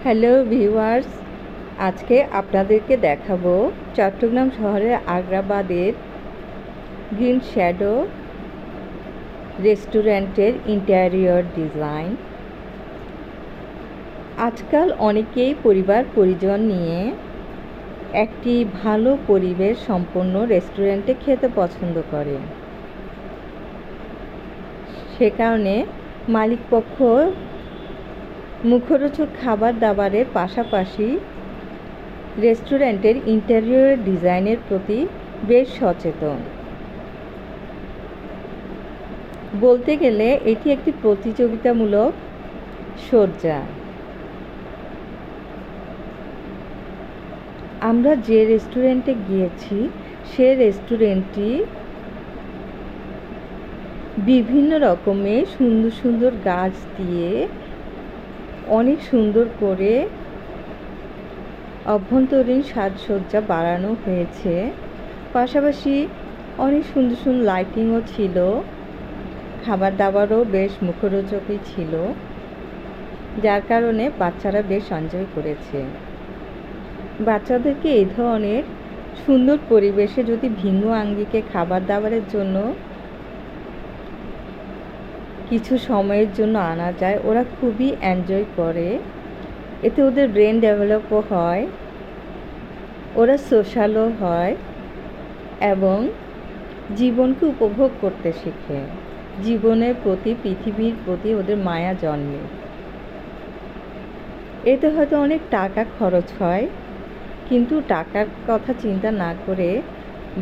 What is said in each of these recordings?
Hello viewers, আজকে আপনাদেরকে দেখাবো চট্টগ্রাম শহরের আগ্রাবাদের গ্রিন শ্যাডো রেস্টুরেন্টের ইন্টেরিয়র ডিজাইন। আজকাল অনেকেই পরিবার পরিজন নিয়ে একটি ভালো পরিবেশ সম্পন্ন রেস্টুরেন্টে খেতে পছন্দ করে। সে কারণে মালিকপক্ষ মুখরোচক খাবার দাবারের পাশাপাশি রেস্টুরেন্টের ইন্টেরিয়র ডিজাইনের প্রতি বেশ সচেতন। বলতে গেলে এটি একটি প্রতিযোগিতামূলক সজ্জা। আমরা যে রেস্টুরেন্টে গিয়েছি সে রেস্টুরেন্টটি বিভিন্ন রকমের সুন্দর সুন্দর গাছ দিয়ে অনেক সুন্দর করে অভ্যন্তরীণ সাজসজ্জা বাড়ানো হয়েছে। পাশাপাশি অনেক সুন্দর সুন্দর লাইটিংও ছিল, খাবার দাবারও বেশ মুখরোচকই ছিল, যার কারণে বাচ্চারা বেশ এনজয় করেছে। বাচ্চাদেরকে এই ধরনের সুন্দর পরিবেশে যদি ভিন্ন আঙ্গিকে খাবার দাবারের জন্য কিছু সময়ের জন্য আনা যায়, ওরা খুবই এনজয় করে। এতে ওদের ব্রেন ডেভেলপও হয়, ওরা সোশ্যালও হয় এবং জীবনকে উপভোগ করতে শেখে। জীবনের প্রতি, পৃথিবীর প্রতি ওদের মায়া জন্মে। এতে হয়তো অনেক টাকা খরচ হয়, কিন্তু টাকার কথা চিন্তা না করে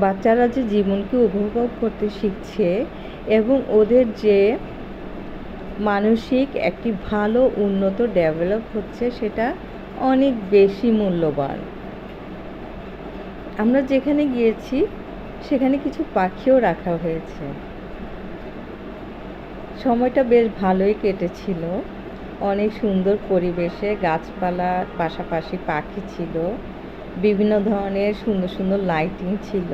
বাচ্চারা যে জীবনকে উপভোগ করতে শিখছে এবং ওদের যে মানসিক একটি ভালো উন্নত ডেভেলপ হচ্ছে, সেটা অনেক বেশি মূল্যবান। আমরা যেখানে গিয়েছি সেখানে কিছু পাখিও রাখা হয়েছে। সময়টা বেশ ভালোই কেটেছিল। অনেক সুন্দর পরিবেশে গাছপালার পাশাপাশি পাখি ছিল, বিভিন্ন ধরনের সুন্দর সুন্দর লাইটিং ছিল,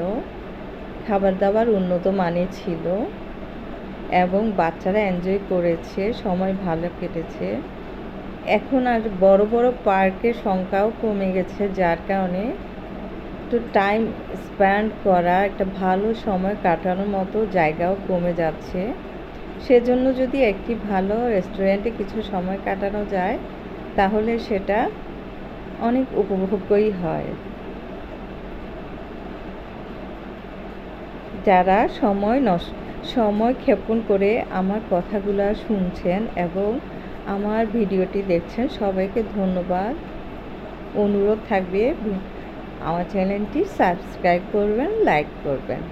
খাবার দাবার উন্নত মানের ছিল এবং বাচ্চারা এনজয় করেছে, সময় ভালো কেটেছে। এখন আর বড় বড় পার্কের সংখ্যাও কমে গেছে, যার কারণে একটু টাইম স্পেন্ড করা, একটা ভালো সময় কাটানোর মতো জায়গাও কমে যাচ্ছে। সেজন্য যদি একটি ভালো রেস্টুরেন্টে কিছু সময় কাটানো যায় তাহলে সেটা অনেক উপভোগ্যই হয়। যারা সময় ক্ষেপণ করে আমার কথাগুলো শুনছেন এবং আমার ভিডিওটি দেখছেন, সবাইকে ধন্যবাদ। অনুরোধ থাকবে আমার চ্যানেলটি সাবস্ক্রাইব করবেন, লাইক করবেন।